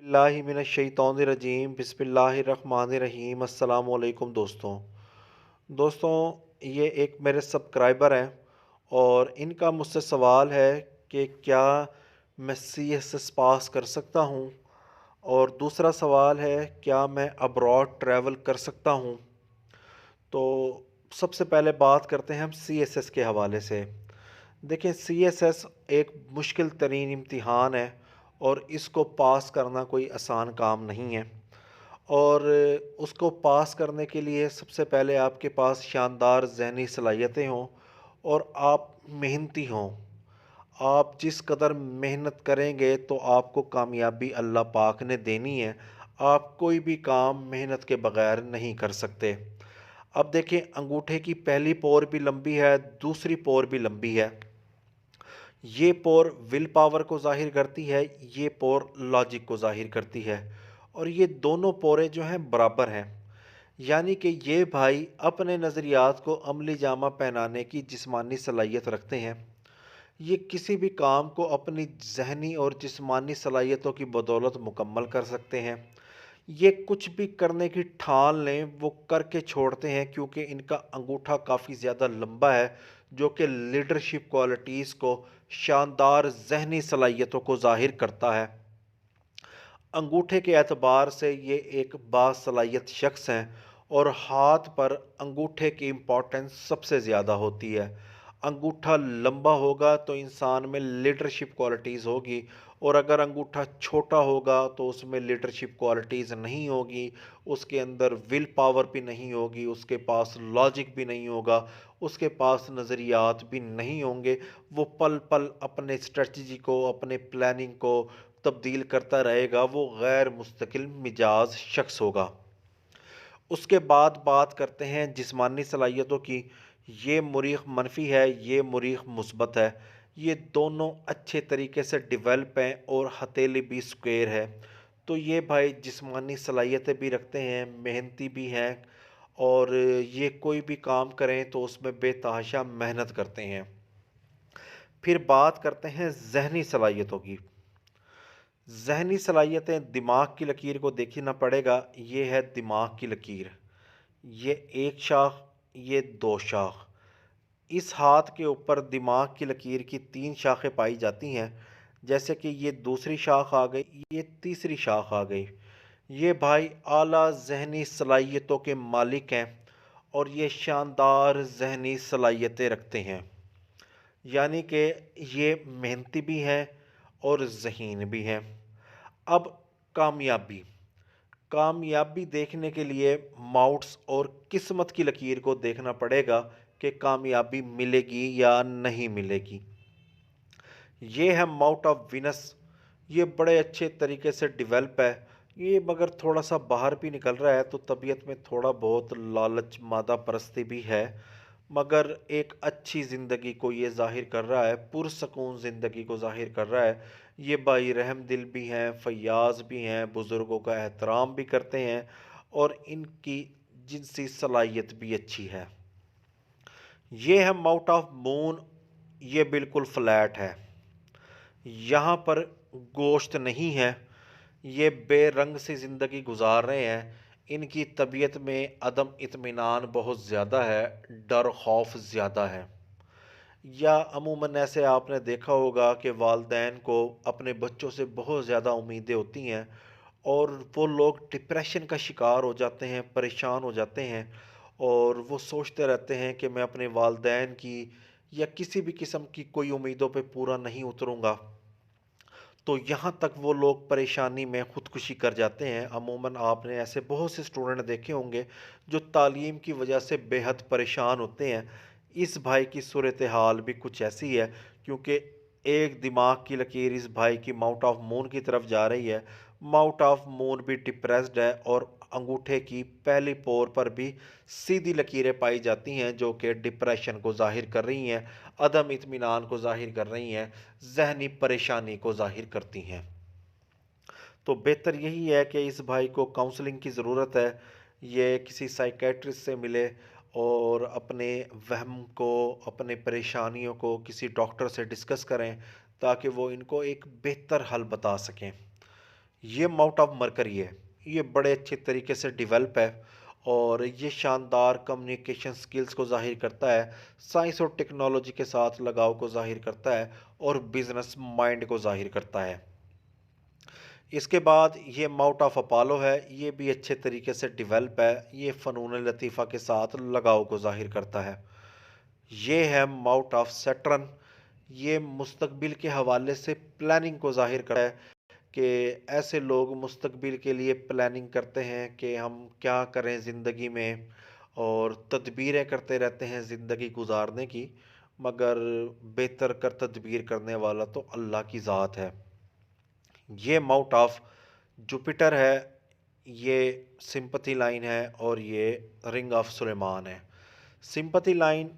बिल्लाहि मिनश्शैतानिर्रजीम बिस्मिल्लाहिर्रहमानिर्रहीम। अस्सलाम वालेकुम दोस्तों, ये एक मेरे सब्सक्राइबर हैं और इनका मुझसे सवाल है कि क्या मैं सीएसएस पास कर सकता हूँ, और दूसरा सवाल है क्या मैं अब्रॉड ट्रैवल कर सकता हूँ। तो सबसे पहले बात करते हैं हम सीएसएस के हवाले से। देखें, सीएसएस एक मुश्किल तरीन इम्तिहान है और इसको पास करना कोई आसान काम नहीं है। और उसको पास करने के लिए सबसे पहले आपके पास शानदार ज़हनी सलाहियतें हों और आप मेहनती हों। आप जिस कदर मेहनत करेंगे तो आपको कामयाबी अल्लाह पाक ने देनी है। आप कोई भी काम मेहनत के बगैर नहीं कर सकते। अब देखें, अंगूठे की पहली पोर भी लंबी है, दूसरी पोर भी लंबी है। ये पोर विल पावर को ज़ाहिर करती है, ये पोर लॉजिक को ज़ाहिर करती है, और ये दोनों पोरें जो हैं बराबर हैं। यानी कि ये भाई अपने नज़रियात को अमली जामा पहनाने की जिस्मानी सलाहियत रखते हैं। ये किसी भी काम को अपनी ज़हनी और जिस्मानी सलाहियतों की बदौलत मुकम्मल कर सकते हैं। ये कुछ भी करने की ठान लें वो करके छोड़ते हैं, क्योंकि इनका अंगूठा काफ़ी ज़्यादा लंबा है, जो कि लीडरशिप क्वालिटीज़ को, शानदार ज़हनी सलाहियतों को ज़ाहिर करता है। अंगूठे के एतबार से ये एक बासलाहियत शख्स हैं और हाथ पर अंगूठे की इम्पोर्टेंस सबसे ज़्यादा होती है। अंगूठा लंबा होगा तो इंसान में लीडरशिप क्वालिटीज़ होगी, और अगर अंगूठा छोटा होगा तो उसमें लीडरशिप क्वालिटीज़ नहीं होगी, उसके अंदर विल पावर भी नहीं होगी, उसके पास लॉजिक भी नहीं होगा, उसके पास नज़रियात भी नहीं होंगे। वो पल पल अपने स्ट्रेटजी को, अपने प्लानिंग को तब्दील करता रहेगा। वो गैर मुस्तकिल मिजाज शख्स होगा। उसके बाद बात करते हैं जिस्मानी सलाहियतों की। ये मुरीख मनफी है, ये मुरीख मुस्बत है। ये दोनों अच्छे तरीके से डिवेल्प हैं और हथेली भी स्क्वेयर है। तो ये भाई जिस्मानी सलाहियतें भी रखते हैं, मेहनती भी हैं, और ये कोई भी काम करें तो उसमें बेतहाशा मेहनत करते हैं। फिर बात करते हैं जहनी सलाहियतों की। ज़हनी सलाहियतें, दिमाग की लकीर को देखना पड़ेगा। ये है दिमाग की लकीर, ये एक शाख, ये दो शाख। इस हाथ के ऊपर दिमाग की लकीर की तीन शाखें पाई जाती हैं। जैसे कि ये दूसरी शाख आ गई, ये तीसरी शाख आ गई। ये भाई आला ज़हनी सलाहियतों के मालिक हैं और ये शानदार ज़हनी सलाहियतें रखते हैं। यानी कि ये मेहनती भी हैं और ज़हीन भी हैं। अब कामयाबी कामयाबी देखने के लिए माउट्स और किस्मत की लकीर को देखना पड़ेगा कि कामयाबी मिलेगी या नहीं मिलेगी। ये है माउट ऑफ विनस। ये बड़े अच्छे तरीके से डेवलप है। ये मगर थोड़ा सा बाहर भी निकल रहा है, तो तबीयत में थोड़ा बहुत लालच, मादा परस्ती भी है, मगर एक अच्छी ज़िंदगी को ये ज़ाहिर कर रहा है, पुरसकून ज़िंदगी को ज़ाहिर कर रहा है। ये भाई रहम दिल भी हैं, फयाज भी हैं, बुज़ुर्गों का एहतराम भी करते हैं, और इनकी जिनसी सलाहियत भी अच्छी है। ये है माउट ऑफ मून। ये बिल्कुल फ्लैट है, यहाँ पर गोश्त नहीं है। ये बेरंग सी ज़िंदगी गुजार रहे हैं। इनकी तबीयत में अदम इत्मीनान बहुत ज़्यादा है, डर खौफ ज़्यादा है। या अमूमन ऐसे आपने देखा होगा कि वालदैन को अपने बच्चों से बहुत ज़्यादा उम्मीदें होती हैं, और वो लोग डिप्रेशन का शिकार हो जाते हैं, परेशान हो जाते हैं, और वो सोचते रहते हैं कि मैं अपने वालदैन की या किसी भी किस्म की कोई उम्मीदों पे पूरा नहीं उतरूँगा। तो यहाँ तक वो लोग परेशानी में ख़ुदकुशी कर जाते हैं। अमूमन आपने ऐसे बहुत से स्टूडेंट देखे होंगे जो तालीम की वजह से बेहद परेशान होते हैं। इस भाई की सूरत हाल भी कुछ ऐसी है, क्योंकि एक दिमाग की लकीर इस भाई की माउट ऑफ मून की तरफ जा रही है। माउट ऑफ मून भी डिप्रेस्ड है, और अंगूठे की पहली पोर पर भी सीधी लकीरें पाई जाती हैं, जो कि डिप्रेशन को ज़ाहिर कर रही हैं, अदम इत्मीनान को ज़ाहिर कर रही हैं, ज़हनी परेशानी को ज़ाहिर करती हैं। तो बेहतर यही है कि इस भाई को काउंसलिंग की ज़रूरत है। ये किसी साइकेट्रिस्ट से मिले और अपने वहम को, अपने परेशानियों को किसी डॉक्टर से डिस्कस करें, ताकि वो इनको एक बेहतर हल बता सकें। یہ माउंट ऑफ मरकरी है। ये बड़े अच्छे तरीके से डेवलप है और ये शानदार कम्युनिकेशन स्किल्स को ज़ाहिर करता है, साइंस और टेक्नोलॉजी के साथ लगाव को ज़ाहिर करता है और बिजनेस माइंड को ज़ाहिर करता है। इसके बाद ये माउंट ऑफ अपोलो है। ये भी अच्छे तरीके से डेवलप है। ये फ़नून लतीफ़ा के साथ लगाव को ज़ाहिर करता है। ये है माउंट ऑफ सैटर्न। ये मुस्तकबिल के हवाले से प्लानिंग को ज़ाहिर करता है कि ऐसे लोग मुस्तकबिल के लिए प्लानिंग करते हैं कि हम क्या करें ज़िंदगी में, और तदबीरें करते रहते हैं ज़िंदगी गुजारने की, मगर बेहतर कर तदबीर करने वाला तो अल्लाह की ज़ात है। ये माउंट ऑफ जुपिटर है। ये सिंपथी लाइन है और ये रिंग ऑफ सुलेमान है। सिंपथी लाइन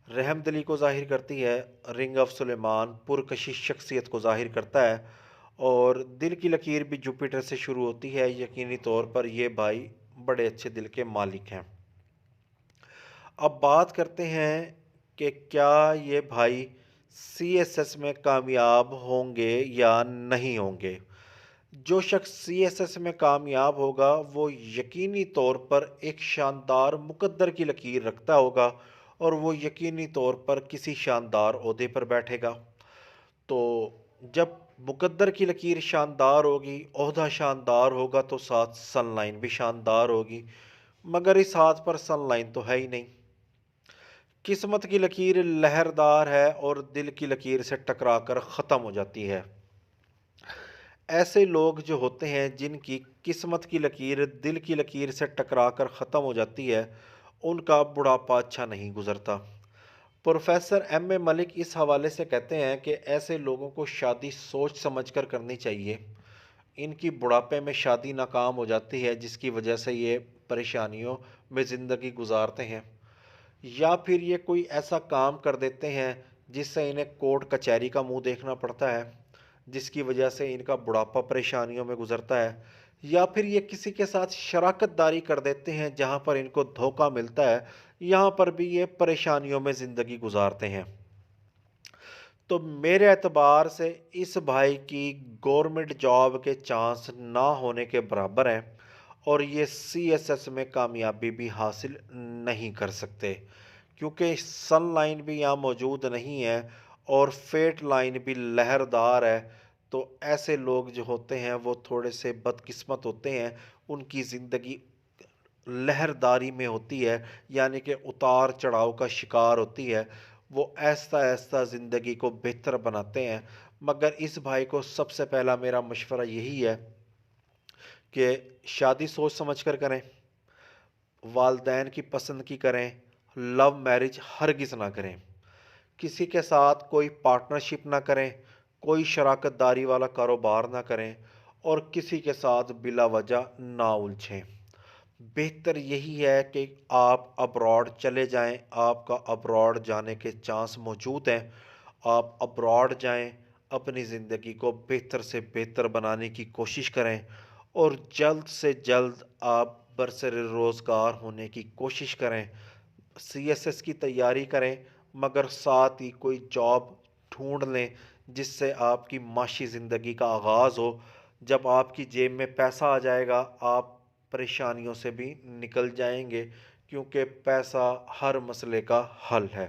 रहमदिली को ज़ाहिर करती है, रिंग ऑफ सुलेमान पुरकशिश शख्सियत को ज़ाहिर करता है, और दिल की लकीर भी जुपिटर से शुरू होती है। यकीनी तौर पर ये भाई बड़े अच्छे दिल के मालिक हैं। अब बात करते हैं कि क्या ये भाई सीएसएस में कामयाब होंगे या नहीं होंगे। जो शख्स सीएसएस में कामयाब होगा वो यकीनी तौर पर एक शानदार मुकद्दर की लकीर रखता होगा और वो यकीनी तौर पर किसी शानदार ओहदे पर बैठेगा। तो जब मुकद्दर की लकीर शानदार होगी, ओहदा शानदार होगा, तो साथ सनलाइन भी शानदार होगी, मगर इस हाथ पर सनलाइन तो है ही नहीं। किस्मत की लकीर लहरदार है और दिल की लकीर से टकरा कर ख़त्म हो जाती है। ऐसे लोग जो होते हैं जिनकी किस्मत की लकीर दिल की लकीर से टकरा कर ख़त्म हो जाती है, उनका बुढ़ापा अच्छा नहीं गुजरता। प्रोफेसर एम ए मलिक इस हवाले से कहते हैं कि ऐसे लोगों को शादी सोच समझ कर करनी चाहिए। इनकी बुढ़ापे में शादी नाकाम हो जाती है, जिसकी वजह से ये परेशानियों में ज़िंदगी गुजारते हैं, या फिर ये कोई ऐसा काम कर देते हैं जिससे इन्हें कोर्ट कचहरी का मुंह देखना पड़ता है, जिसकी वजह से इनका बुढ़ापा परेशानियों में गुजरता है, या फिर ये किसी के साथ शराकत दारी कर देते हैं जहाँ पर इनको धोखा मिलता है, यहाँ पर भी ये परेशानियों में ज़िंदगी गुजारते हैं। तो मेरे एतबार से इस भाई की गवर्नमेंट जॉब के चांस ना होने के बराबर हैं, और ये सीएसएस में कामयाबी भी हासिल नहीं कर सकते, क्योंकि सन लाइन भी यहाँ मौजूद नहीं है और फेट लाइन भी लहरदार है। तो ऐसे लोग जो होते हैं वो थोड़े से बदकिस्मत होते हैं। उनकी ज़िंदगी लहरदारी में होती है, यानी कि उतार चढ़ाव का शिकार होती है। वो ऐसा ऐसा ज़िंदगी को बेहतर बनाते हैं। मगर इस भाई को सबसे पहला मेरा मशवरा यही है कि शादी सोच समझ कर करें, वालदैन की पसंद की करें, लव मैरिज हरगिज़ ना करें, किसी के साथ कोई पार्टनरशिप ना करें, कोई शराकत दारी वाला कारोबार ना करें, और किसी के साथ बिला वजह ना उलझें। बेहतर यही है कि आप अब्रॉड चले जाएं। आपका अब्रॉड जाने के चांस मौजूद हैं। आप अब्रॉड जाएं, अपनी ज़िंदगी को बेहतर से बेहतर बनाने की कोशिश करें, और जल्द से जल्द आप बरसर रोज़गार होने की कोशिश करें। सीएसएस की तैयारी करें, मगर साथ ही कोई जॉब ढूंढ लें जिससे आपकी माशी ज़िंदगी का आगाज़ हो। जब आपकी जेब में पैसा आ जाएगा, आप परेशानियों से भी निकल जाएंगे, क्योंकि पैसा हर मसले का हल है।